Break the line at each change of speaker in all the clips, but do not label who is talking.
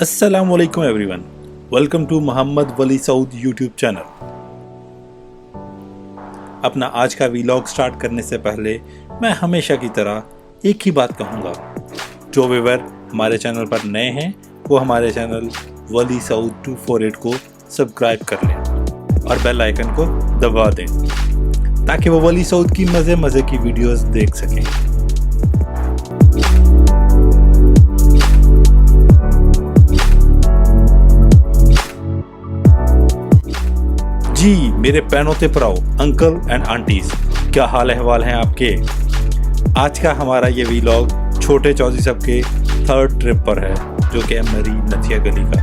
अस्सलामुअलैकुम everyone, welcome to Mohammad Wali Saud YouTube channel. अपना आज का वीलॉग स्टार्ट करने से पहले मैं हमेशा की तरह एक ही बात कहूँगा, जो व्यूअर हमारे चैनल पर नए हैं वो हमारे चैनल वली सऊद 248 को सब्सक्राइब कर लें और बेल आइकन को दबा दें ताकि वो वली सऊद की मज़े की वीडियोस देख सकें। जी मेरे पैनों ते पराओ अंकल एंड आंटीज, क्या हाल अहवाल हैं आपके। आज का हमारा ये वीलॉग छोटे चौधरी साहब के थर्ड ट्रिप पर है, जो कि है मरी नथिया गली का।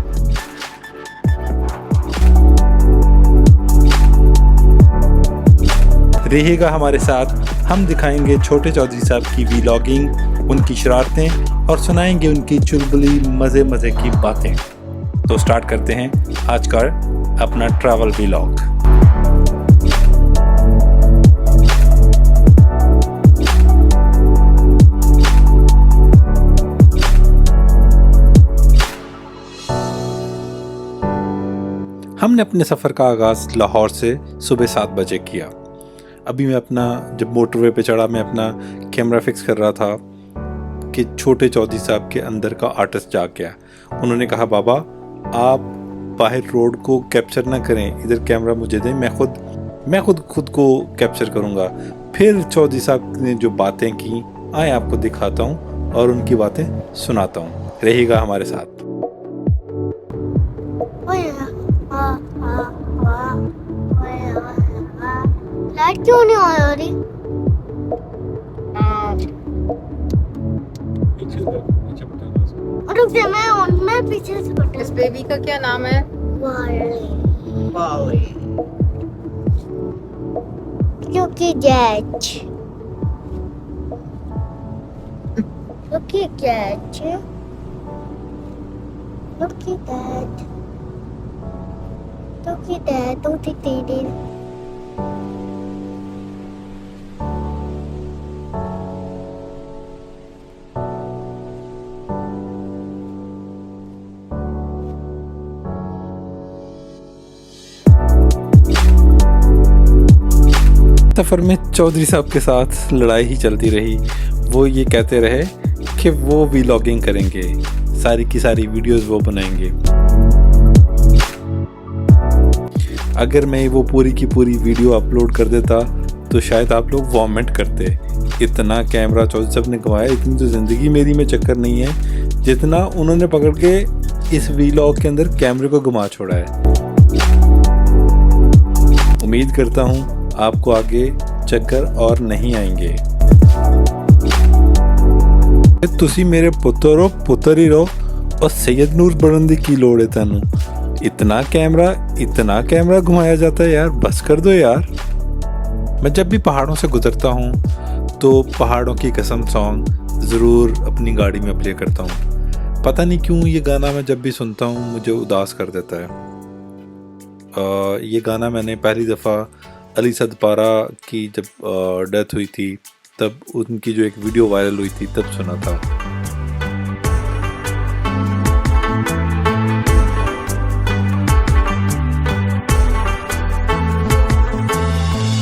रहिएगा हमारे साथ, हम दिखाएंगे छोटे चौधरी साहब की वीलॉगिंग, उनकी शरारतें और सुनाएंगे उनकी चुलबुली मज़े की बातें। तो स्टार्ट करते हैं आज का अपना ट्रैवल वीलॉग। हमने अपने सफ़र का आगाज़ लाहौर से सुबह 7 बजे किया। अभी मैं जब मोटरवे पे चढ़ा, मैं अपना कैमरा फिक्स कर रहा था कि छोटे चौधरी साहब के अंदर का आर्टिस्ट जाग गया। उन्होंने कहा, बाबा आप बाहर रोड को कैप्चर ना करें, इधर कैमरा मुझे दें, मैं खुद को कैप्चर करूंगा। फिर चौधरी साहब ने जो बातें की, आए आपको दिखाता हूं और उनकी बातें सुनाता हूं। रहिएगा हमारे साथ।
लाइट क्यों नहीं आ रही? रुक जा, मैं पीछे से बटन।
इस बेबी का क्या नाम है?
वाली। क्योंकि jazz. Look at that. Look at that. Look at that. Don't take it.
सफ़र में चौधरी साहब के साथ लड़ाई ही चलती रही। वो ये कहते रहे कि वो वीलॉगिंग करेंगे, सारी की सारी वीडियोस वो बनाएंगे। अगर मैं वो पूरी की पूरी वीडियो अपलोड कर देता तो शायद आप लोग वॉमिट करते। इतना कैमरा चौधरी साहब ने घुमाया, इतनी तो ज़िंदगी मेरी में चक्कर नहीं है जितना उन्होंने पकड़ के इस वीलॉग के अंदर कैमरे को घुमा छोड़ा है। उम्मीद करता हूँ आपको आगे चक्कर और नहीं आएंगे। तुसी मेरे पुत्र ही रहो और सैयद नूर बरंदी की लोड़ है तेनू। इतना कैमरा घुमाया जाता है यार, बस कर दो यार। मैं जब भी पहाड़ों से गुजरता हूँ तो पहाड़ों की कसम सॉन्ग ज़रूर अपनी गाड़ी में प्ले करता हूँ। पता नहीं क्यों ये गाना मैं जब भी सुनता हूँ मुझे उदास कर देता है। ये गाना मैंने पहली दफ़ा अली सदपारा की जब डेथ हुई थी, तब उनकी जो एक वीडियो वायरल हुई थी तब सुना था।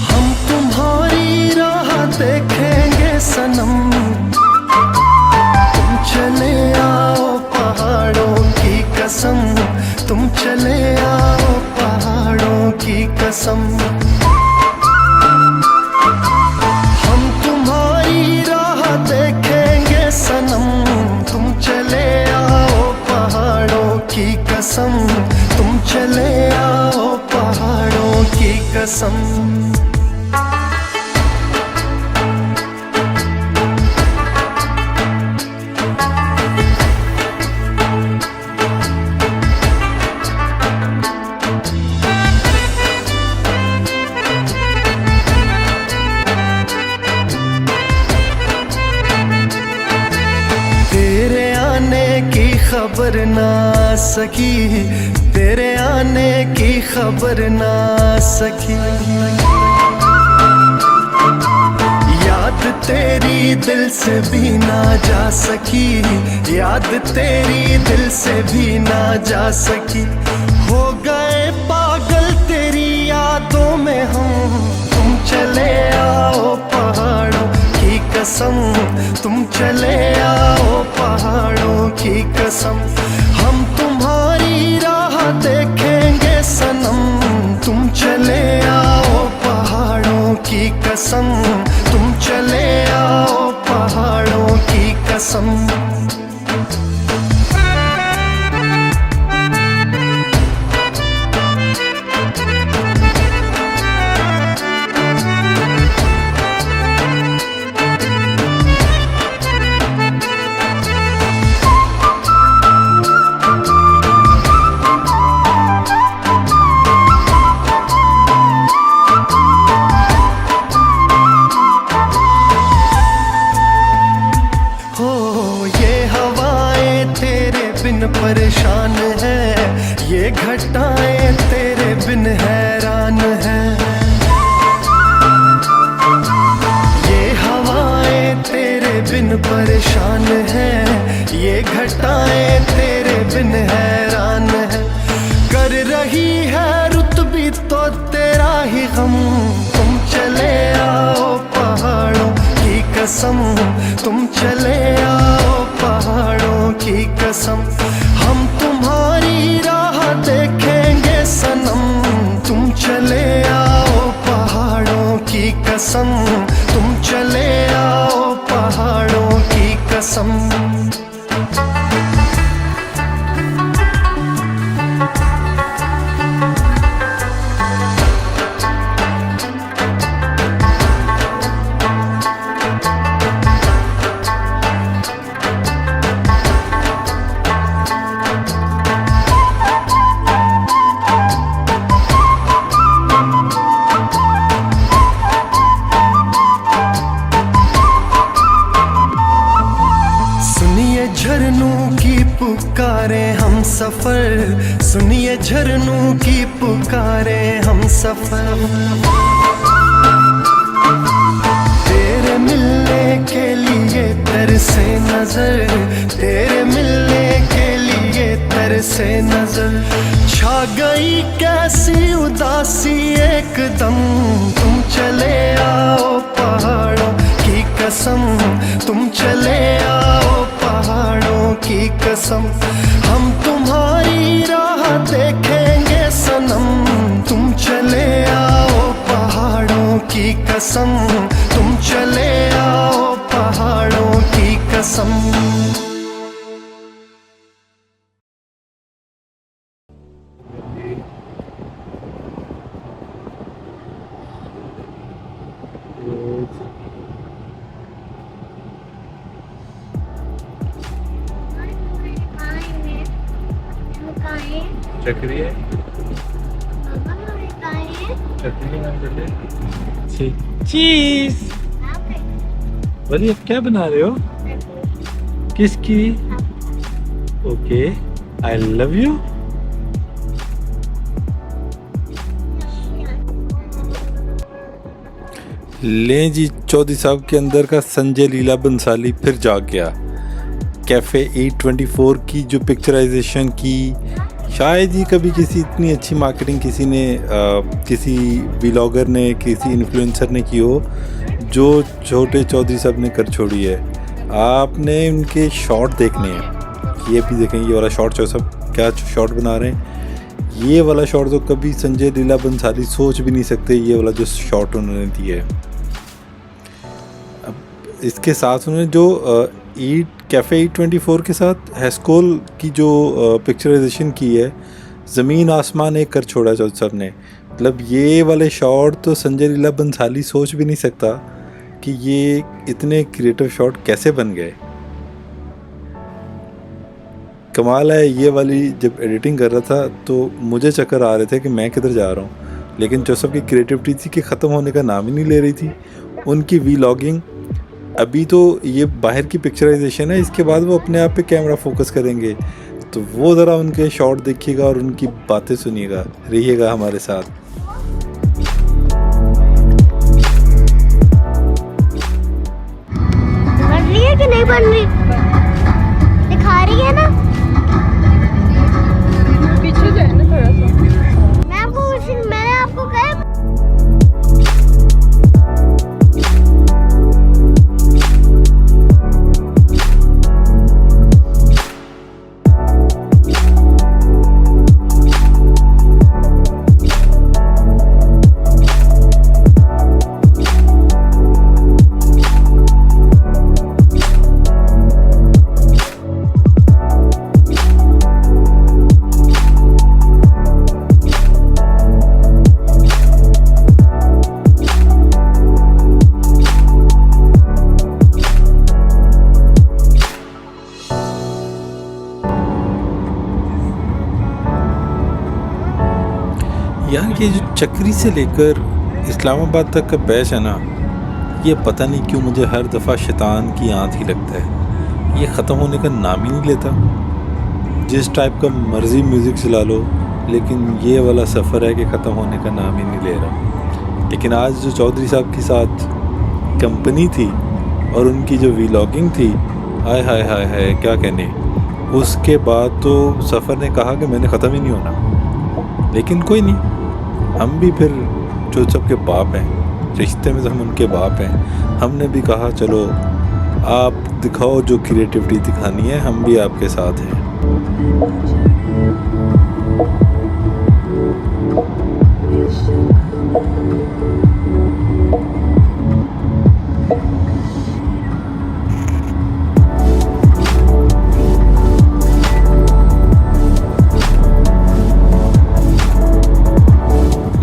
हम तुम्हारी राह देखेंगे सनम, तुम चले आओ पहाड़ों की कसम, तुम चले आओ पहाड़ों की कसम। तुम चले आओ पहाड़ों की कसम। तेरे आने की खबर ना सकी, तेरे आने की खबर ना सकी। याद तेरी दिल से भी ना जा सकी, याद तेरी दिल से भी ना जा सकी। हो गए पागल तेरी यादों में हम, तुम चले आओ पहाड़ों की कसम, तुम चले आओ पहाड़ों की कसम। हम तुम्हारी राह देखेंगे सनम, तुम चले आओ पहाड़ों की कसम, तुम चले आओ पहाड़ों की कसम। परेशान है ये घटाएं तेरे बिन हैरान है, ये हवाएं तेरे बिन परेशान है, ये घटाएं तेरे बिन हैरान है। कर रही है रुत भी तो तेरा ही गम, तुम चले आओ पहाड़ों की कसम, तुम चले आओ पहाड़ों की कसम। हम तुम्हारी राह देखेंगे सनम, तुम चले आओ पहाड़ों की कसम, तुम चले आओ पहाड़ों की कसम। झरनों की पुकारे हम सफर, सुनिए झरनों की पुकारे हम सफर। तेरे मिलने के लिए तरसे नजर, तेरे मिलने के लिए तरसे नजर। छा गई कैसी उदासी एकदम, तुम चले आओ पहाड़ों की कसम, तुम चले आओ पहाड़ों की कसम। हम तुम्हारी राह देखेंगे सनम, तुम चले आओ पहाड़ों की कसम, तुम चले आओ पहाड़ों की कसम।
चक्री है, चीज। बोलिए क्या बना रहे हो? किसकी? Okay, I love you. लें जी, चौधरी साहब के अंदर का संजय लीला बंसाली फिर जाग गया। कैफ़े 824 की जो पिक्चराइजेशन की, शायद ही कभी किसी इतनी अच्छी मार्केटिंग किसी व्लॉगर ने, किसी इन्फ्लुएंसर ने की हो जो छोटे चौधरी साहब ने कर छोड़ी है। आपने उनके शॉट देखने हैं, ये भी देखें, ये वाला शॉट चौधरी साहब क्या शॉट बना रहे हैं। ये वाला शॉट तो कभी संजय लीला बंसाली सोच भी नहीं सकते, ये वाला जो शॉट उन्होंने दिया है। अब इसके साथ उन्होंने जो कैफ़े 824 के साथ हैस्कोल की जो पिक्चराइजेशन की है, ज़मीन आसमान एक कर छोड़ा चौधरी साहब ने। मतलब ये वाले शॉट तो संजय लीला बंसाली सोच भी नहीं सकता कि ये इतने क्रिएटिव शॉट कैसे बन गए। कमाल है। ये वाली जब एडिटिंग कर रहा था तो मुझे चक्कर आ रहे थे कि मैं किधर जा रहा हूँ, लेकिन जोसेफ की क्रिएटिविटी थी कि ख़त्म होने का नाम ही नहीं ले रही थी। उनकी वीलॉगिंग, अभी तो ये बाहर की पिक्चराइजेशन है, इसके बाद वो अपने आप पे कैमरा फोकस करेंगे, तो वो ज़रा उनके शॉट देखिएगा और उनकी बातें सुनिएगा, रहिएगा हमारे साथ।
बन रही, दिखा रही है ना।
पीछे जाए ना थोड़ा सा।
मैंने आपको कहा
यार, ये जो चक्री से लेकर इस्लामाबाद तक का बैच है ना, ये पता नहीं क्यों मुझे हर दफ़ा शैतान की आंत ही लगता है। ये ख़त्म होने का नाम ही नहीं लेता। जिस टाइप का मर्ज़ी म्यूज़िक चला लो, लेकिन ये वाला सफ़र है कि ख़त्म होने का नाम ही नहीं ले रहा। लेकिन आज जो चौधरी साहब के साथ कंपनी थी और उनकी जो व्लॉगिंग थी, हाय हाय हाय हाय, क्या कहने। उसके बाद तो सफ़र ने कहा कि मैंने ख़त्म ही नहीं होना। लेकिन कोई नहीं, हम भी फिर जो सबके बाप हैं, रिश्ते में तो हम उनके बाप हैं। हमने भी कहा चलो आप दिखाओ जो क्रिएटिविटी दिखानी है, हम भी आपके साथ हैं।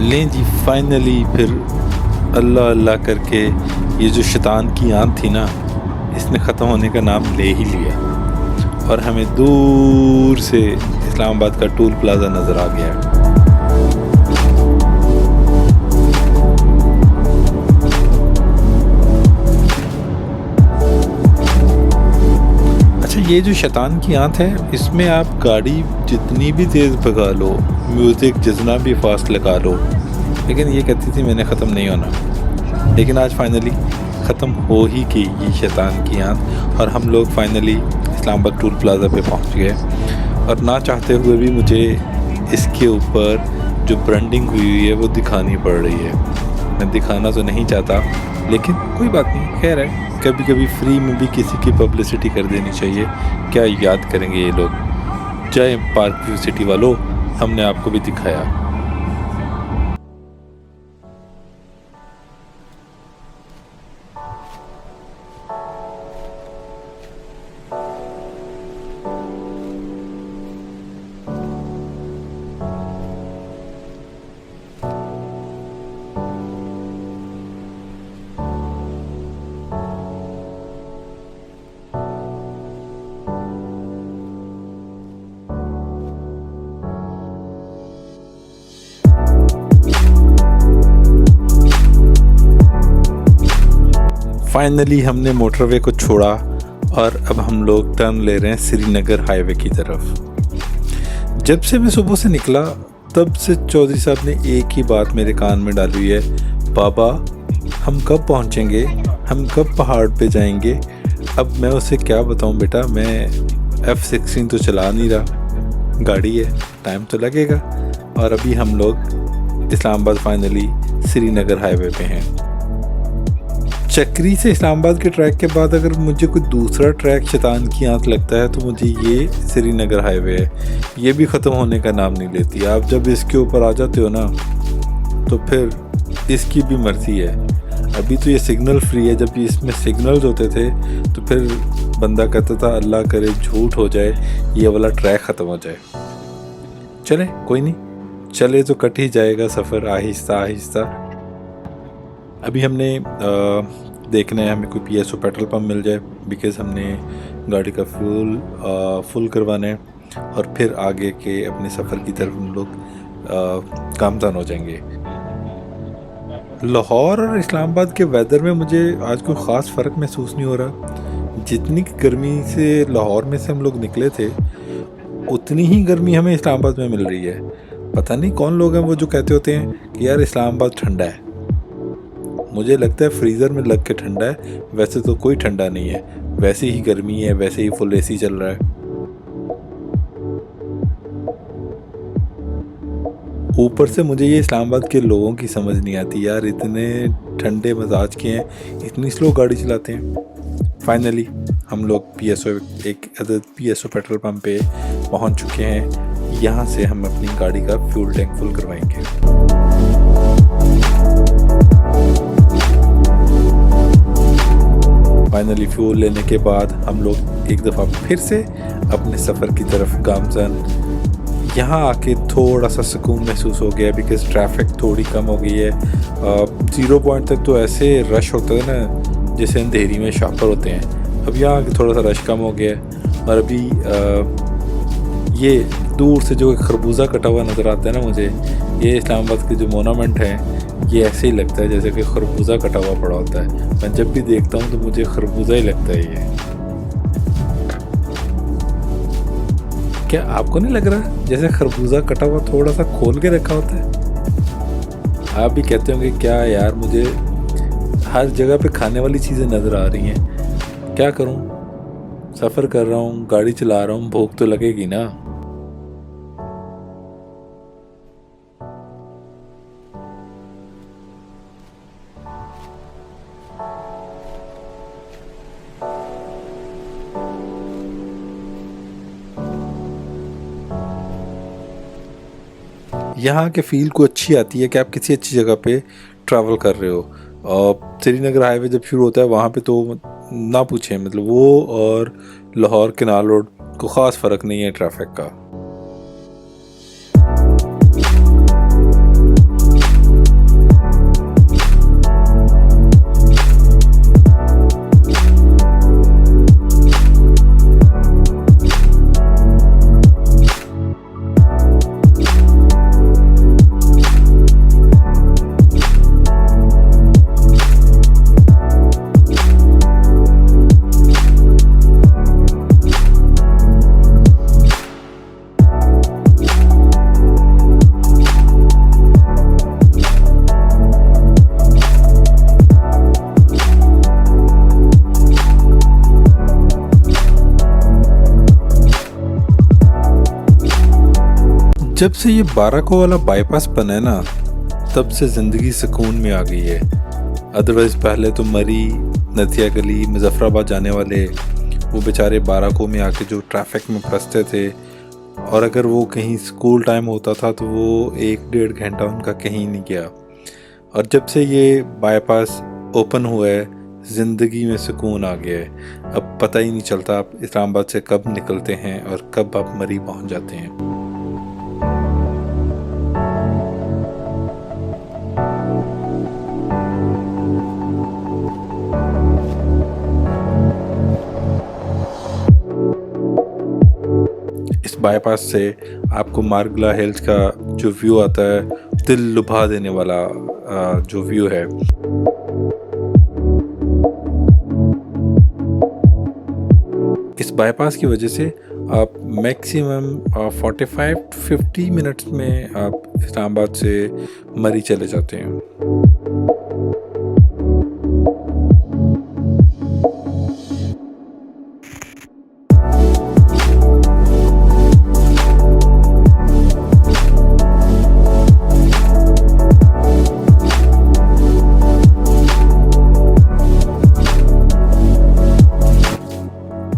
लें जी, फाइनली फिर अल्लाह अल्लाह करके ये जो शैतान की आंत थी ना, इसने ख़त्म होने का नाम ले ही लिया और हमें दूर से इस्लामाबाद का टोल प्लाज़ा नज़र आ गया। अच्छा, ये जो शैतान की आंत है, इसमें आप गाड़ी जितनी भी तेज़ भगा लो, म्यूज़िक जितना भी फास्ट लगा लो, लेकिन ये कहती थी मैंने ख़त्म नहीं होना। लेकिन आज फाइनली ख़त्म हो ही गई ये शैतान की आंत और हम लोग फाइनली इस्लामाबाद टोल प्लाज़ा पे पहुंच गए। और ना चाहते हुए भी मुझे इसके ऊपर जो ब्रांडिंग हुई है वो दिखानी पड़ रही है। मैं दिखाना तो नहीं चाहता, लेकिन कोई बात नहीं, खैर है, कभी कभी फ्री में भी किसी की पब्लिसिटी कर देनी चाहिए। क्या याद करेंगे ये लोग। जय पार्क व्यू सिटी वालों, हमने आपको भी दिखाया। फाइनली हमने मोटरवे को छोड़ा और अब हम लोग टर्न ले रहे हैं श्रीनगर हाईवे की तरफ। जब से मैं सुबह से निकला तब से चौधरी साहब ने एक ही बात मेरे कान में डाली हुई है, बाबा हम कब पहुंचेंगे, हम कब पहाड़ पे जाएंगे। अब मैं उसे क्या बताऊं बेटा, मैं F16 तो चला नहीं रहा, गाड़ी है, टाइम तो लगेगा। और अभी हम लोग इस्लामाबाद फाइनली श्रीनगर हाईवे पे हैं। चक्री से इस्लामाबाद के ट्रैक के बाद अगर मुझे कोई दूसरा ट्रैक शैतान की आंत लगता है तो मुझे ये श्रीनगर हाईवे है। ये भी ख़त्म होने का नाम नहीं लेती। आप जब इसके ऊपर आ जाते हो ना तो फिर इसकी भी मर्जी है। अभी तो ये सिग्नल फ्री है, जब इसमें सिग्नल्स होते थे तो फिर बंदा कहता था अल्लाह करे झूठ हो जाए, ये वाला ट्रैक ख़त्म हो जाए। चले कोई नहीं, चले तो कट ही जाएगा सफ़र आहिस्ता आहिस्ता। अभी हमने देखना है हमें कोई PSO पेट्रोल पंप मिल जाए, बिकॉज़ हमने गाड़ी का फ्यूल फुल करवाना है और फिर आगे के अपने सफ़र की तरफ हम लोग कामज़ान हो जाएंगे। लाहौर और इस्लामाबाद के वेदर में मुझे आज कोई ख़ास फ़र्क महसूस नहीं हो रहा। जितनी गर्मी से लाहौर में से हम लोग निकले थे उतनी ही गर्मी हमें इस्लामाबाद में मिल रही है। पता नहीं कौन लोग हैं वो जो कहते होते हैं कि यार इस्लामाबाद ठंडा है। मुझे लगता है फ्रीज़र में लग के ठंडा है, वैसे तो कोई ठंडा नहीं है, वैसे ही गर्मी है, वैसे ही फुल एसी चल रहा है। ऊपर से मुझे ये इस्लामाबाद के लोगों की समझ नहीं आती यार, इतने ठंडे मिजाज के हैं, इतनी स्लो गाड़ी चलाते हैं। फाइनली हम लोग एक PSO पेट्रोल पंप पे पहुंच चुके हैं। यहाँ से हम अपनी गाड़ी का फ्यूल टैंक फुल करवाएंगे। फाइनली फ्यूल लेने के बाद हम लोग एक दफ़ा फिर से अपने सफ़र की तरफ गामजन। यहाँ आके थोड़ा सा सुकून महसूस हो गया बिकॉज़ ट्रैफिक थोड़ी कम हो गई है। 0 पॉइंट तक तो ऐसे रश होता है ना जैसे अंधेरी में शॉपर होते हैं। अब यहाँ आके थोड़ा सा रश कम हो गया है। और अभी ये दूर से जो खरबूजा कटा हुआ नज़र आता है ना मुझे, ये इस्लामाबाद के जो मोनामेंट है ये ऐसे ही लगता है जैसे कि खरबूजा कटा हुआ पड़ा होता है। मैं जब भी देखता हूँ तो मुझे खरबूजा ही लगता है ये। क्या आपको नहीं लग रहा जैसे खरबूजा कटा हुआ थोड़ा सा खोल के रखा होता है? आप भी कहते होंगे क्या यार, मुझे हर जगह पे खाने वाली चीज़ें नज़र आ रही हैं, क्या करूं, सफ़र कर रहा हूं, गाड़ी चला रहा हूं, भूख तो लगेगी ना। यहाँ के फील को अच्छी आती है कि आप किसी अच्छी जगह पे ट्रैवल कर रहे हो। और श्रीनगर हाईवे जब शुरू होता है वहाँ पे तो ना पूछें, मतलब वो और लाहौर केनाल रोड को ख़ास फ़र्क नहीं है ट्रैफिक का। जब से ये बाराको वाला बाईपास बना है ना, तब से ज़िंदगी सुकून में आ गई है। अदरवाइज़ पहले तो मरी, नथिया गली, मुजफ्फराबाद जाने वाले वो बेचारे बाराको में आके जो ट्रैफिक में फंसते थे, और अगर वो कहीं स्कूल टाइम होता था तो वो 1-1.5 घंटा उनका कहीं नहीं गया। और जब से ये बाईपास ओपन हुआ है, ज़िंदगी में सुकून आ गया है। अब पता ही नहीं चलता आप इस्लामाबाद से कब निकलते हैं और कब आप मरी पहुंच जाते हैं। इस बाईपास से आपको मार्गला हिल्स का जो व्यू आता है, दिल लुभा देने वाला जो व्यू है। इस बाईपास की वजह से आप मैक्सिमम 45-50 मिनट्स में आप इस्लामाबाद से मरी चले जाते हैं।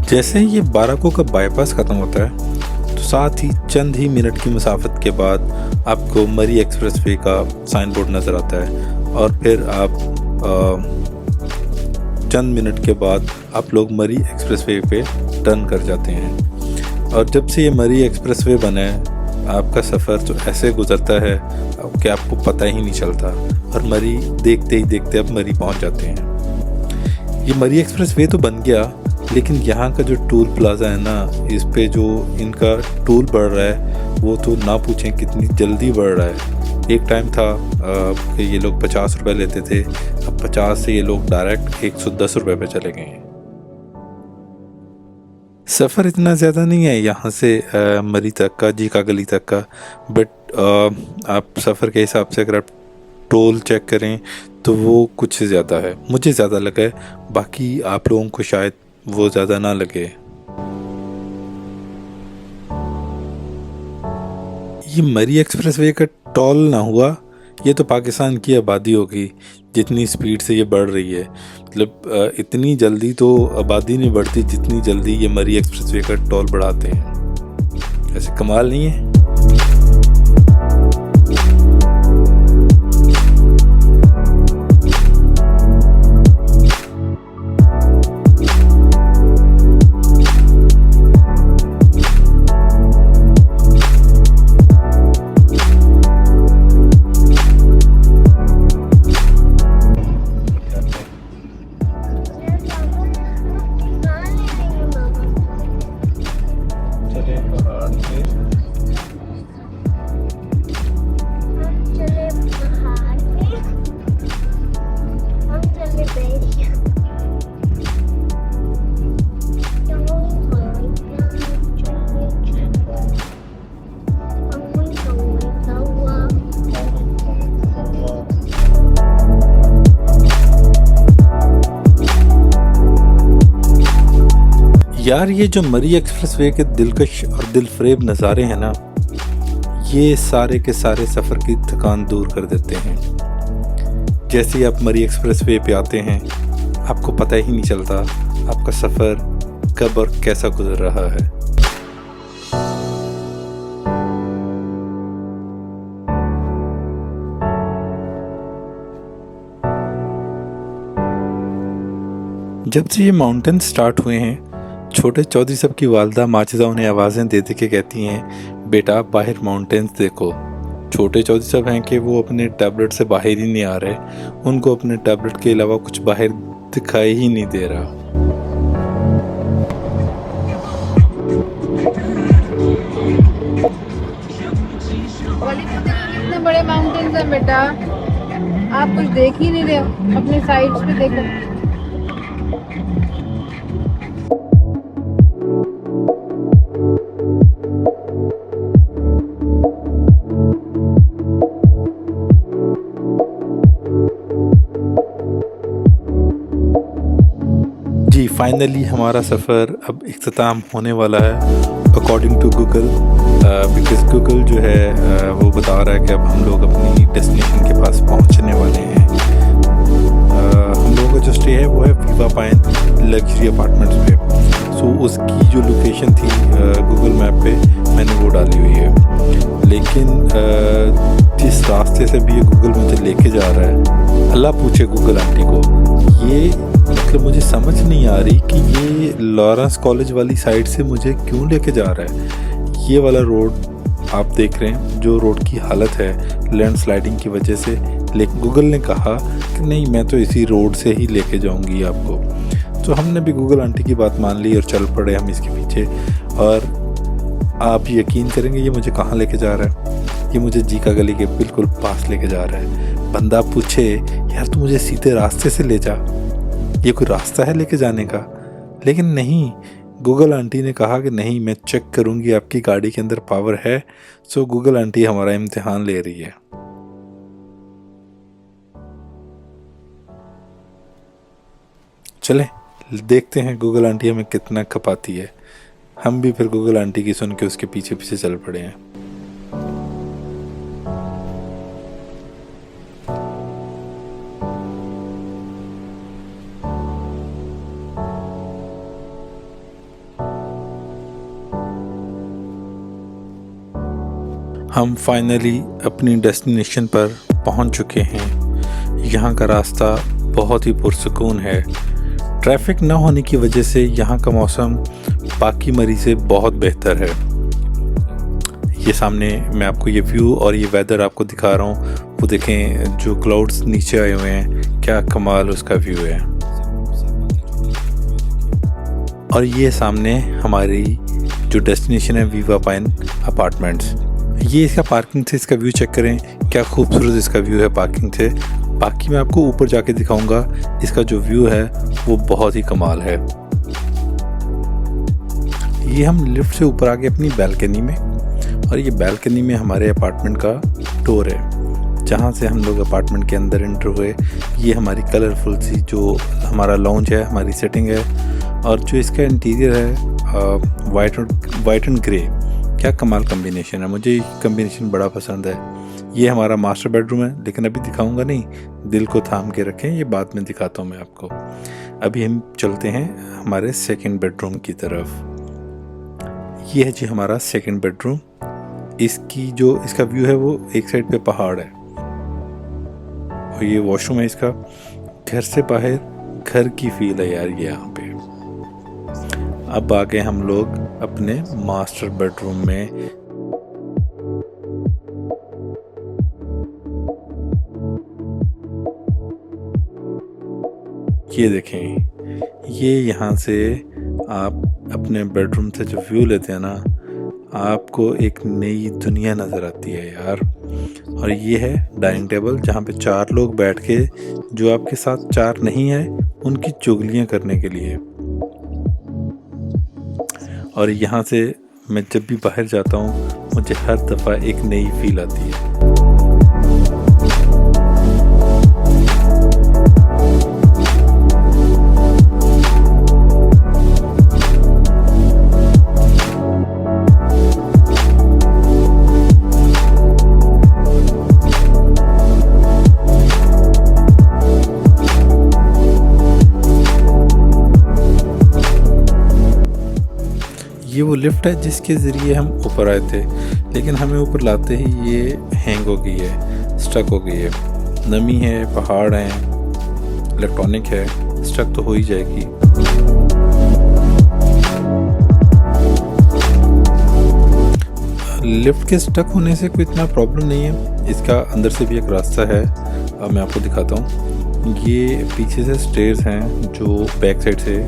जैसे ही ये बाराको का बाईपास ख़त्म होता है तो साथ ही चंद ही मिनट की मुसाफत के बाद आपको मरी एक्सप्रेसवे का साइन बोर्ड नज़र आता है, और फिर आप चंद मिनट के बाद आप लोग मरी एक्सप्रेसवे पे टर्न कर जाते हैं। और जब से ये मरी एक्सप्रेसवे बना है, आपका सफ़र तो ऐसे गुजरता है कि आपको पता ही नहीं चलता, और मरी देखते ही देखते आप मरी पहुंच जाते हैं। ये मरी एक्सप्रेसवे तो बन गया, लेकिन यहाँ का जो टोल प्लाज़ा है ना, इस पे जो इनका टोल बढ़ रहा है वो तो ना पूछें कितनी जल्दी बढ़ रहा है। एक टाइम था कि ये लोग 50 रुपये लेते थे, अब 50 से ये लोग डायरेक्ट 110 रुपये पे चले गए हैं। सफ़र इतना ज़्यादा नहीं है यहाँ से मरी तक का, जीका गली तक का, बट आप सफ़र के हिसाब से अगर आप टोल चेक करें तो वो कुछ ज़्यादा है, मुझे ज़्यादा लगा है, बाकी आप लोगों को शायद वो ज़्यादा ना लगे। ये मरी एक्सप्रेसवे का टोल ना हुआ, ये तो पाकिस्तान की आबादी होगी जितनी स्पीड से ये बढ़ रही है। मतलब इतनी जल्दी तो आबादी नहीं बढ़ती जितनी जल्दी ये मरी एक्सप्रेसवे का टोल बढ़ाते हैं। ऐसे कमाल नहीं है? यार ये जो मरी एक्सप्रेसवे के दिलकश और दिलफरेब नज़ारे हैं ना, ये सारे के सारे सफ़र की थकान दूर कर देते हैं। जैसे ही आप मरी एक्सप्रेसवे पे आते हैं आपको पता ही नहीं चलता आपका सफ़र कब और कैसा गुजर रहा है। जब से ये माउंटेन स्टार्ट हुए हैं, छोटे चौधरी साहब की वालदा माजिदा उन्हें आवाज़ें दे के कहती हैं, बेटा बाहर माउंटेन्स देखो। छोटे चौधरी साहब हैं कि वो अपने टैबलेट से बाहर ही नहीं आ रहे, उनको अपने टैबलेट के अलावा कुछ बाहर दिखाई ही नहीं दे रहा।
कितने बड़े माउंटेन्स हैं बेटा, आप कुछ देख ही नहीं रहे हो, अपने साइड्स पे देखो।
जी फाइनली हमारा सफ़र अब इख्तिताम होने वाला है according to Google, because Google जो है वो बता रहा है कि अब हम लोग अपनी डेस्टिनेशन के पास पहुंचने वाले हैं। हम लोगों का जो स्टे है वो है वीवा पाइन लग्जरी अपार्टमेंट्स पे। सो उसकी जो लोकेशन थी गूगल मैप पे मैंने वो डाली हुई है, लेकिन जिस रास्ते से भी ये गूगल मुझे लेके जा रहा है, अल्लाह पूछे गूगल आंटी को, ये मतलब मुझे समझ नहीं आ रही कि ये लॉरेंस कॉलेज वाली साइड से मुझे क्यों लेके जा रहा है। ये वाला रोड आप देख रहे हैं जो रोड की हालत है लैंडस्लाइडिंग की वजह से, लेकिन गूगल ने कहा कि नहीं मैं तो इसी रोड से ही लेके जाऊंगी आपको। तो हमने भी गूगल आंटी की बात मान ली और चल पड़े हम इसके पीछे। और आप यकीन करेंगे ये मुझे कहाँ लेके जा रहा है? ये मुझे जीका गली के बिल्कुल पास लेके जा रहा है। बंदा पूछे यार तू मुझे सीधे रास्ते से ले जा, ये कोई रास्ता है लेके जाने का? लेकिन नहीं, गूगल आंटी ने कहा कि नहीं मैं चेक करूंगी आपकी गाड़ी के अंदर पावर है। सो गूगल आंटी हमारा इम्तिहान ले रही है। चलें देखते हैं गूगल आंटी हमें कितना खपाती है। हम भी फिर गूगल आंटी की सुन के उसके पीछे पीछे चल पड़े हैं। हम फाइनली अपनी डेस्टिनेशन पर पहुंच चुके हैं। यहाँ का रास्ता बहुत ही पुरसुकून है। ट्रैफिक न होने की वजह से यहाँ का मौसम बाकी मरी से बहुत बेहतर है। ये सामने मैं आपको ये व्यू और ये वेदर आपको दिखा रहा हूँ, वो देखें जो क्लाउड्स नीचे आए हुए हैं, क्या कमाल उसका व्यू है। और ये सामने हमारी जो डेस्टिनेशन है वीवा पाइन अपार्टमेंट्स, ये इसका पार्किंग से इसका व्यू चेक करें, क्या खूबसूरत इसका व्यू है पार्किंग से। बाकी मैं आपको ऊपर जाके दिखाऊंगा, इसका जो व्यू है वो बहुत ही कमाल है। ये हम लिफ्ट से ऊपर आ गए अपनी बैल्कनी में, और ये बैल्कनी में हमारे अपार्टमेंट का डोर है। जहाँ से हम लोग अपार्टमेंट के अंदर एंटर हुए, ये हमारी कलरफुल सी जो हमारा लॉन्ज है, हमारी सेटिंग है। और जो इसका इंटीरियर है वाइट एंड ग्रे, क्या कमाल कम्बिनेशन है, मुझे ये कम्बिनेशन बड़ा पसंद है। ये हमारा मास्टर बेडरूम है, लेकिन अभी दिखाऊंगा नहीं, दिल को थाम के रखें, ये बाद में दिखाता हूँ मैं आपको। अभी हम चलते हैं हमारे सेकंड बेडरूम की तरफ। ये है जी हमारा सेकंड बेडरूम। इसकी जो इसका व्यू है वो एक साइड पे पहाड़ है, और ये वॉशरूम है इसका। घर से बाहर घर की फील है यार ये यहाँ पे। अब आ गए हम लोग अपने मास्टर बेडरूम में। ये देखें, ये यहाँ से आप अपने बेडरूम से जो व्यू लेते हैं ना, आपको एक नई दुनिया नज़र आती है यार। और ये है डाइनिंग टेबल, जहाँ पे 4 लोग बैठ के, जो आपके साथ 4 नहीं है, उनकी चुगलियाँ करने के लिए। और यहाँ से मैं जब भी बाहर जाता हूँ, मुझे हर दफ़ा एक नई फील आती है। ये वो लिफ्ट है जिसके ज़रिए हम ऊपर आए थे, लेकिन हमें ऊपर लाते ही ये हैंग हो गई है, स्टक हो गई है। नमी है, पहाड़ हैं, इलेक्ट्रॉनिक है, स्टक तो हो ही जाएगी। लिफ्ट के स्टक होने से कोई इतना प्रॉब्लम नहीं है, इसका अंदर से भी एक रास्ता है। अब मैं आपको दिखाता हूँ। ये पीछे से स्टेयर्स हैं जो बैक साइड से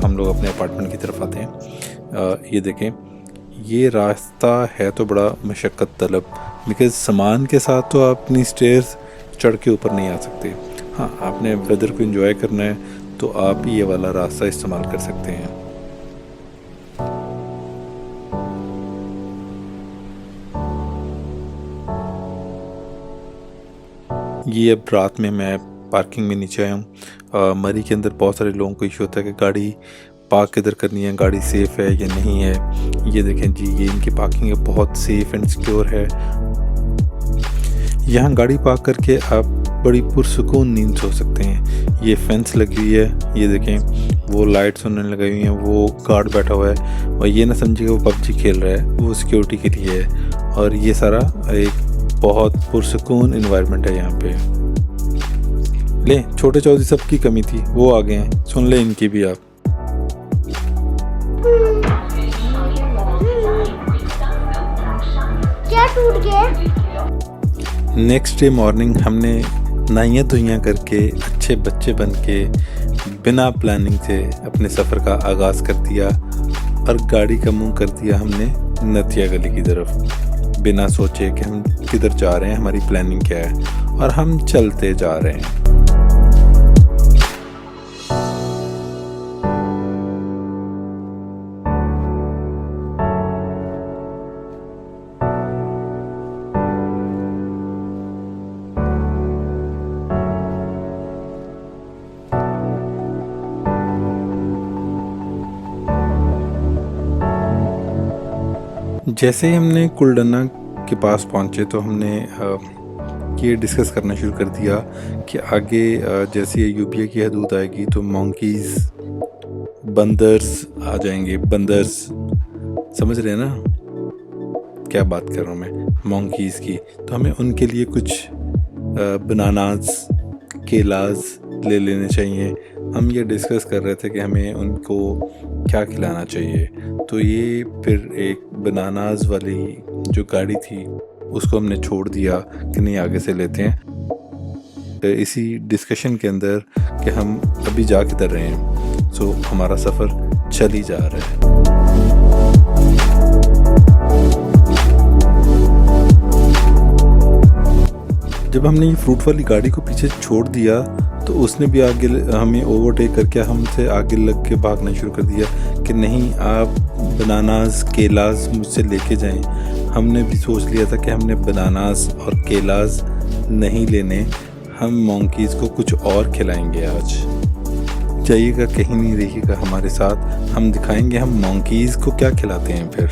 हम लोग अपने अपार्टमेंट की तरफ आते हैं। ये देखें, ये रास्ता है तो बड़ा मशक्क़त तलब, बिकॉज़ सामान के साथ तो आप अपनी स्टेयर्स चढ़ के ऊपर नहीं आ सकते। हाँ, आपने वेदर को एंजॉय करना है तो आप ये वाला रास्ता इस्तेमाल कर सकते हैं। ये अब रात में मैं पार्किंग में नीचे आया हूँ। मरी के अंदर बहुत सारे लोगों को इशू होता है कि गाड़ी पार्क किधर करनी है, गाड़ी सेफ़ है या नहीं है। ये देखें जी, ये इनकी पार्किंग है, बहुत सेफ़ एंड सिक्योर है। यहाँ गाड़ी पार्क करके आप बड़ी पुरसुकून नींद सो सकते हैं। ये फेंस लगी हुई है, ये देखें, वो लाइट्स उन्होंने लगाई हुई हैं, वो गार्ड बैठा हुआ है। और ये ना समझिए वो पबजी खेल रहा है, वो सिक्योरिटी के लिए है। और ये सारा एक बहुत पुरसुकून इन्वायरमेंट है यहाँ पे। ले, छोटे चौधरी सब की कमी थी, वो आ गए हैं, सुन ले इनकी भी आप।
क्या टूट गया?
नेक्स्ट डे मॉर्निंग हमने नहाइयाँ धोइयाँ करके अच्छे बच्चे बन के बिना प्लानिंग से अपने सफ़र का आगाज़ कर दिया और गाड़ी का मुंह कर दिया हमने नथिया गली की तरफ, बिना सोचे कि हम किधर जा रहे हैं, हमारी प्लानिंग क्या है, और हम चलते जा रहे हैं। जैसे ही हमने कुलडना के पास पहुंचे तो हमने ये डिस्कस करना शुरू कर दिया कि आगे जैसे यूपी की हदूद आएगी तो मंकीज़, बंदर्स आ जाएंगे। बंदर्स समझ रहे हैं ना क्या बात कर रहा हूँ मैं, मंकीज़ की। तो हमें उनके लिए कुछ बनानाज, केलाज ले लेने चाहिए। हम ये डिस्कस कर रहे थे कि हमें उनको क्या खिलाना चाहिए। तो ये फिर एक बनानाज वाली जो गाड़ी थी उसको हमने छोड़ दिया कि नहीं, आगे से लेते हैं। तो इसी डिस्कशन के अंदर कि हम अभी जा किधर रहे हैं, सो हमारा सफ़र चल ही जा रहा है। जब हमने ये फ्रूट वाली गाड़ी को पीछे छोड़ दिया तो उसने भी आगे हमें ओवरटेक करके हमसे आगे लग के भागना शुरू कर दिया कि नहीं, आप बनानास, केलास मुझसे लेके जाएं। हमने भी सोच लिया था कि हमने बनानास और केलास नहीं लेने, हम मंकीज़ को कुछ और खिलाएंगे आज। जाइएगा, कहीं नहीं रहिएगा हमारे साथ, हम दिखाएंगे हम मंकीज़ को क्या खिलाते हैं फिर।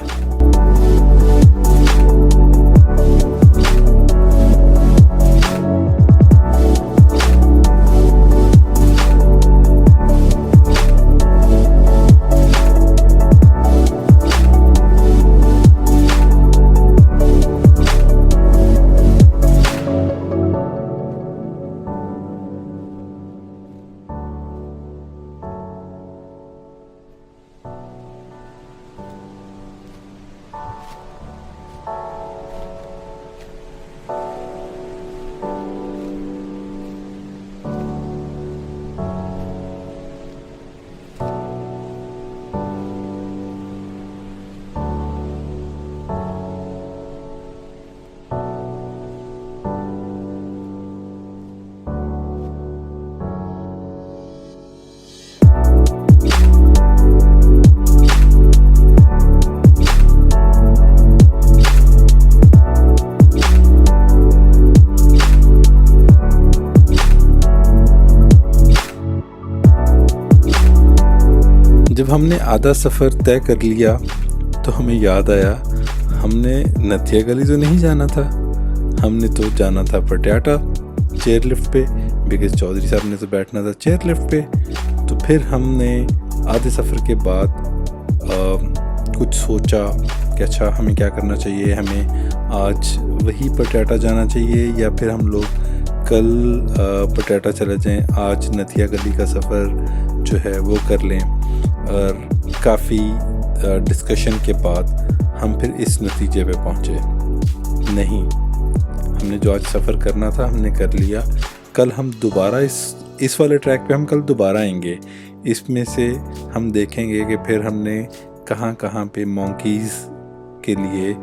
जब हमने आधा सफ़र तय कर लिया तो हमें याद आया हमने नथिया गली तो नहीं जाना था, हमने तो जाना था पटियाटा चेयर लिफ्ट पे, बिकॉज चौधरी साहब ने तो बैठना था चेयर लिफ्ट पे। तो फिर हमने आधे सफ़र के बाद कुछ सोचा कि अच्छा हमें क्या करना चाहिए, हमें आज वही पटियाटा जाना चाहिए या फिर हम लोग कल पटियाटा चले जाएं, आज नथिया गली का सफ़र जो है वो कर लें। और काफ़ी डिस्कशन के बाद हम फिर इस नतीजे पे पहुँचे, नहीं, हमने जो आज सफ़र करना था हमने कर लिया, कल हम दोबारा इस वाले ट्रैक पे हम कल दोबारा आएंगे। इसमें से हम देखेंगे कि फिर हमने कहाँ कहाँ पे मंकीज़ के लिए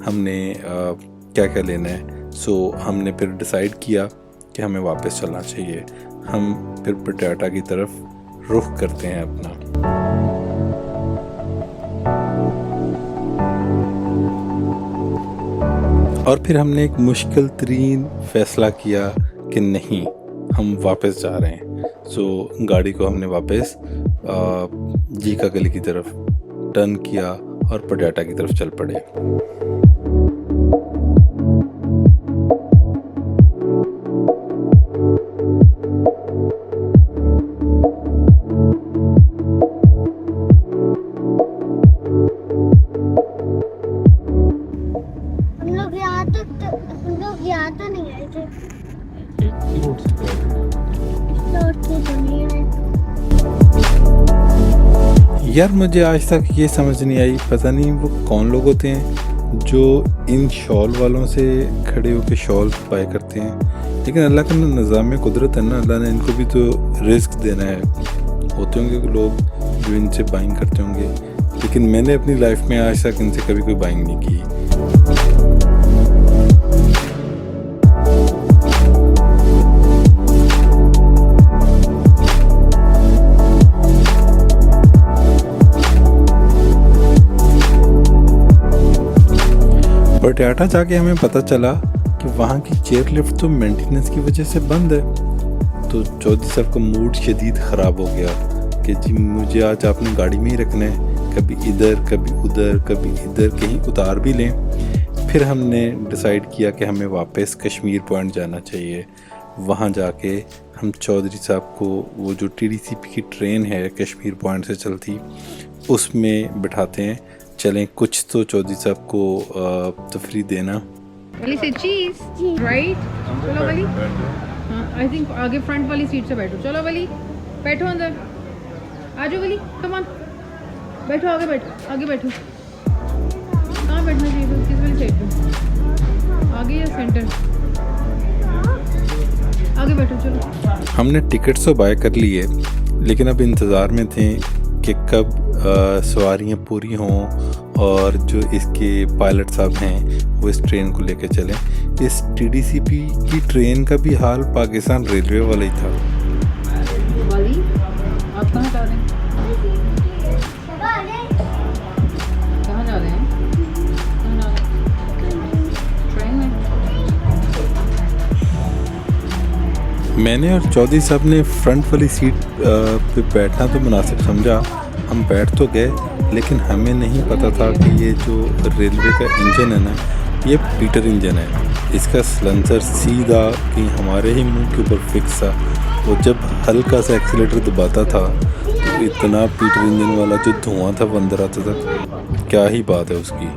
हमने क्या क्या लेना है। सो हमने फिर डिसाइड किया कि हमें वापस चलना चाहिए। हम फिर पटियाटा की तरफ रुख करते हैं अपना। और फिर हमने एक मुश्किल तरीन फ़ैसला किया कि नहीं, हम वापस जा रहे हैं। सो गाड़ी को हमने वापस जीका गली की तरफ टर्न किया और पटियाटा की तरफ चल पड़े। यार मुझे आज तक ये समझ नहीं आई, पता नहीं वो कौन लोग होते हैं जो इन शॉल वालों से खड़े होकर शॉल बाय करते हैं। लेकिन अल्लाह का निज़ाम कुदरत है ना, अल्लाह ने इनको भी तो रिस्क देना है। होते होंगे लोग जो इनसे बाइंग करते होंगे, लेकिन मैंने अपनी लाइफ में आज तक इनसे कभी कोई बाइंग नहीं की। पटियाटा जाके हमें पता चला कि वहाँ की चेयर लिफ्ट तो मेंटेनेंस की वजह से बंद है। तो चौधरी साहब का मूड शदीद ख़राब हो गया कि जी मुझे आज आपने गाड़ी में ही रखना है, कभी इधर कभी उधर कभी इधर, कहीं उतार भी लें। फिर हमने डिसाइड किया कि हमें वापस कश्मीर पॉइंट जाना चाहिए। वहाँ जाके हम चौधरी साहब को वो जो TDCP की ट्रेन है कश्मीर पॉइंट से चलती, उसमें बिठाते हैं। चलें, कुछ तो चौधरी साहब को तफरी देना।
वली से चीज़ राइट, चलो वली। हाँ, आई थिंक आगे फ्रंट वाली सीट से बैठो। चलो वली, बैठो अंदर, आ जाओ वली, कम ऑन, बैठो, आगे बैठो, आगे बैठो। कहाँ बैठना चाहिए था, किस वाली साइड पे, आगे या सेंटर? आगे बैठो, चलो।
हमने टिकट तो बाय कर लिए, लेकिन अब इंतज़ार में थे कि कब सवारियाँ पूरी हों और जो इसके पायलट साहब हैं वो इस ट्रेन को लेकर चलें। इस TDCP की ट्रेन का भी हाल पाकिस्तान रेलवे वाला ही था।
वाली, आप कहाँ जा रहे हैं? कहाँ जा रहे हैं? ट्रेन में।
मैंने और चौधरी साहब ने फ्रंट वाली सीट पे बैठना तो मुनासिब समझा। हम बैठ तो गए, लेकिन हमें नहीं पता था कि ये जो रेलवे का इंजन है ना, ये पीटर इंजन है। इसका सलेंसर सीधा कि हमारे ही मुंह के ऊपर फिक्स था। वो जब हल्का सा एक्सीलेटर दबाता था तो इतना पीटर इंजन वाला जो धुआं था वो अंदर आता था, क्या ही बात है उसकी।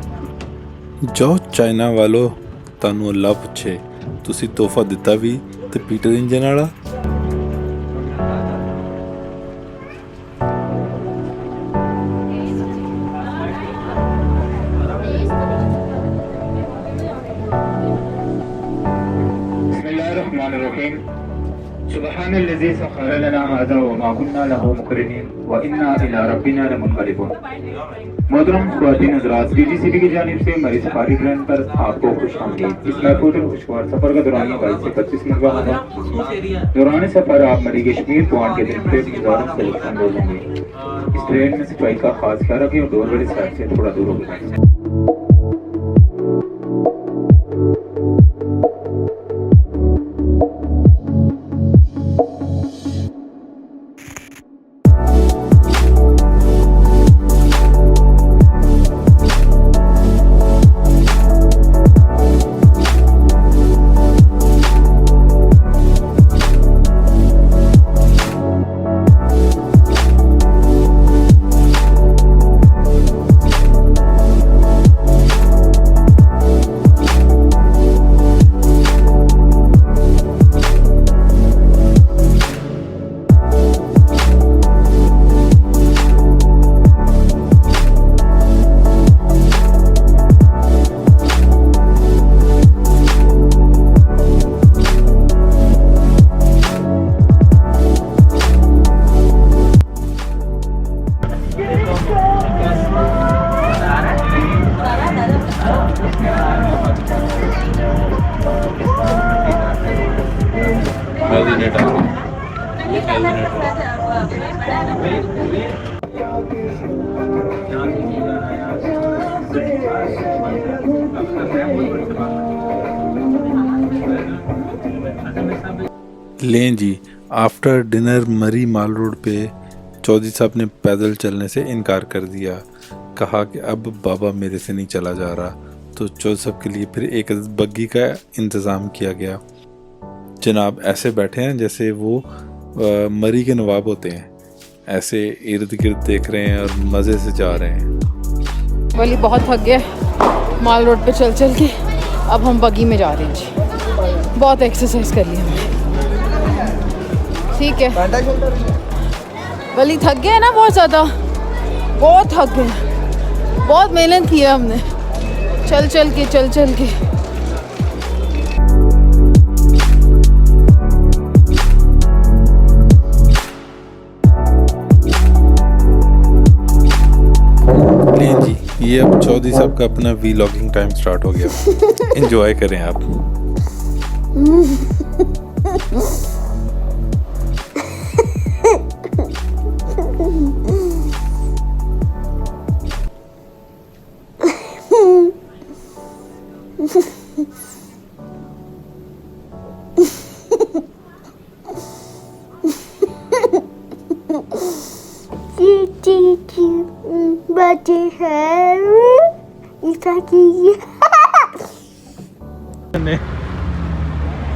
जो चाइना वालों ਤੁਹਾਨੂੰ ਅੱਲਾ ਪੁੱਛੇ ਤੁਸੀਂ ਤੋਹਫਾ ਦਿੱਤਾ ਵੀ ਤੇ ਪੀਟਰ ਇੰਜਨ ਵਾਲਾ।
बिस्मिल्लाहिर्रहमानिर्रहीम सुब्हानल्लज़ी सख़्ख़र लना हाज़ा व मा कुन्ना लहू मुक़रिनीन व इन्ना इला रब्बिना लमुनक़लिबून। मोहतरम ख़वातीन हज़रात, DGCB की जानिब से हमारी सफारी ट्रेन पर आपको खुशामदीद। इस महफूज और खुशगवार सफ़र का दौरानिया 22 से 25 मिनट का होगा। दौरान सफ़र आप मरी कश्मीर पॉइंट के दिन ट्रेन की दौरान से लुत्फ़अंदोज़ होंगे। इस ट्रेन में सफाई का खास ख्याल रखें और डोर वाली साइड से थोड़ा दूर हो जाए।
लें जी, आफ्टर डिनर मरी माल रोड पे चौधरी साहब ने पैदल चलने से इनकार कर दिया। कहा कि अब बाबा मेरे से नहीं चला जा रहा, तो चौधरी साहब के लिए फिर एक बग्गी का इंतज़ाम किया गया। जनाब ऐसे बैठे हैं जैसे वो मरी के नवाब होते हैं, ऐसे इर्द गिर्द देख रहे हैं और मज़े से जा रहे हैं।
वली बहुत थक गया माल रोड पे चल चल के, अब हम बग्गी में जा रहे हैं जी। बहुत एक्सरसाइज कर ली हमने, ठीक है। वली थक गया है ना, बहुत ज़्यादा, बहुत थक गए, बहुत मेहनत की है हमने चल चल के।
लें जी, ये अब चौधरी साहब का अपना वीलॉगिंग टाइम स्टार्ट हो गया। एंजॉय करें आप।
बच्चे हैं ऐसा कीजिए।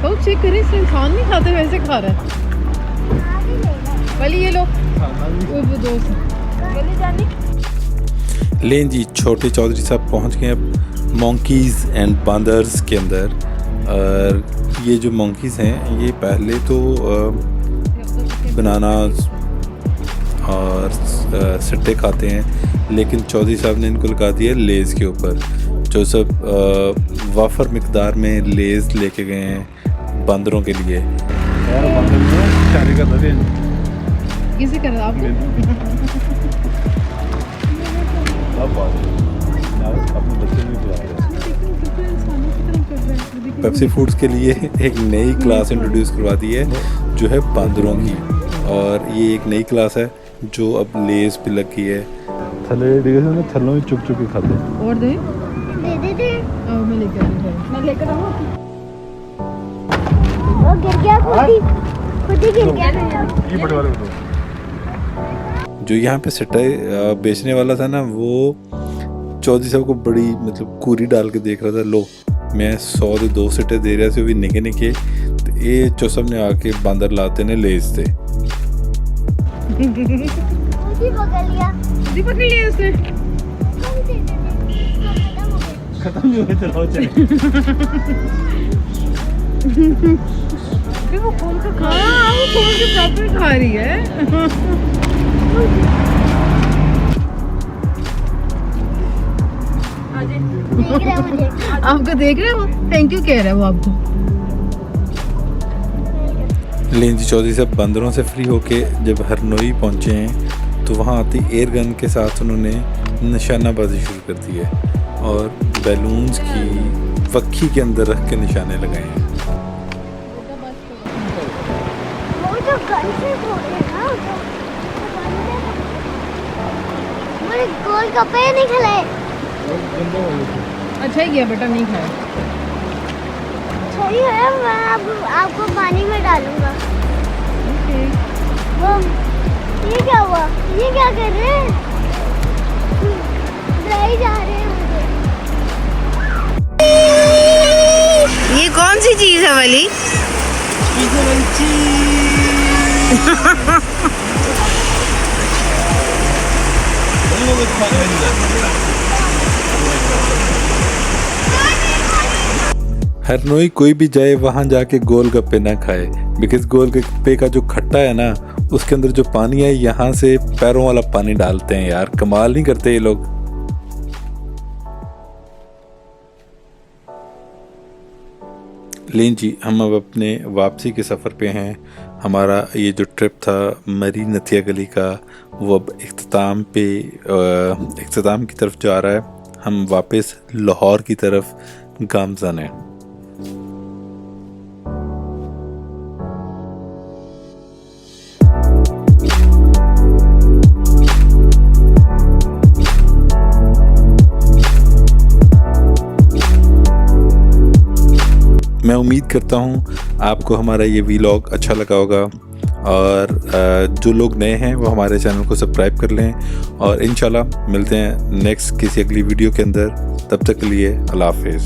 तो चेक करें, इसे इंसान नहीं खाते वैसे खा रहा है। वली ये लो, वो दोस्त
लें जी, छोटे चौधरी साहब पहुंच गए अब मंकीज़ एंड बांदर्स के अंदर। और ये जो मंकीज़ हैं ये पहले तो बनाना और सट्टे खाते हैं, लेकिन चौधरी साहब ने इनको लगा दिया लेज़ के ऊपर। जो सब वाफर मिकदार में लेज़ लेके गए हैं बंदरों के लिए।
किसी कर रहा
पेप्सी फूड्स के लिए एक नई क्लास इंट्रोड्यूस करवा दी है जो है बांदरों की, और ये एक नई क्लास है जो अब लेस पे लग गई है। थले थलों में चुप चुप के खाते हैं।
और दे
दे
मैं लेकर आऊँ।
वो गिर गया खुद ही गिर गया।
जो यहाँ पे सिटाई बेचने वाला था ना, वो चौधरी साहब को बड़ी मतलब कूरी डाल के देख रहा था। लो मैं 100 दे 2 सिटे दे रहा से भी निके निके, तो ये चौसब ने आके बांदर लाते ने लेज थे।
खुद ही पकड़ लिया।
खुद ही पकड़ लिया उसने।
खत्म नहीं हुए चलो चले।
वो खोल के खा, वो खोल के प्रॉपर खा रही है।
देख रहा है मुझे।
आपको देख रहे हो, थैंक यू कह रहा है वो आपको।
लेकिन जी चौधरी साहब बंदरों से फ्री होके जब हरनोई पहुंचे हैं, तो वहाँ आती एयर गन के साथ उन्होंने निशानाबाजी शुरू कर दी है और बैलून्स की वक्खी के अंदर रख के निशाने लगाए हैं।
वो जो गन से छोड़े ना, मेरे गोल कपे नहीं खिलाए।
अच्छा ही किया बेटा, नहीं खाया।
सही है, मैं आपको पानी में डालूंगा। वो ये क्या हुआ? ये क्या कर रहे हैं? ड्राई जा रहे हैं मुझे।
ये कौन सी चीज है वाली?
हरनोई कोई भी जाए वहाँ जाके गोलगप्पे ना खाए, बिकॉज गोलगप्पे का जो खट्टा है ना, उसके अंदर जो पानी है यहाँ से पैरों वाला पानी डालते हैं यार। कमाल नहीं करते ये लोग। लेकिन जी हम अब अपने वापसी के सफ़र पे हैं। हमारा ये जो ट्रिप था मरी नथिया गली का, वो अब इख्तिताम की तरफ जा रहा है। हम वापस लाहौर की तरफ गामज़न हैं। मैं उम्मीद करता हूँ आपको हमारा ये वीलॉग अच्छा लगा होगा, और जो लोग नए हैं वो हमारे चैनल को सब्सक्राइब कर लें, और इंशाल्लाह मिलते हैं नेक्स्ट किसी अगली वीडियो के अंदर। तब तक के लिए अल्लाह हाफिज़।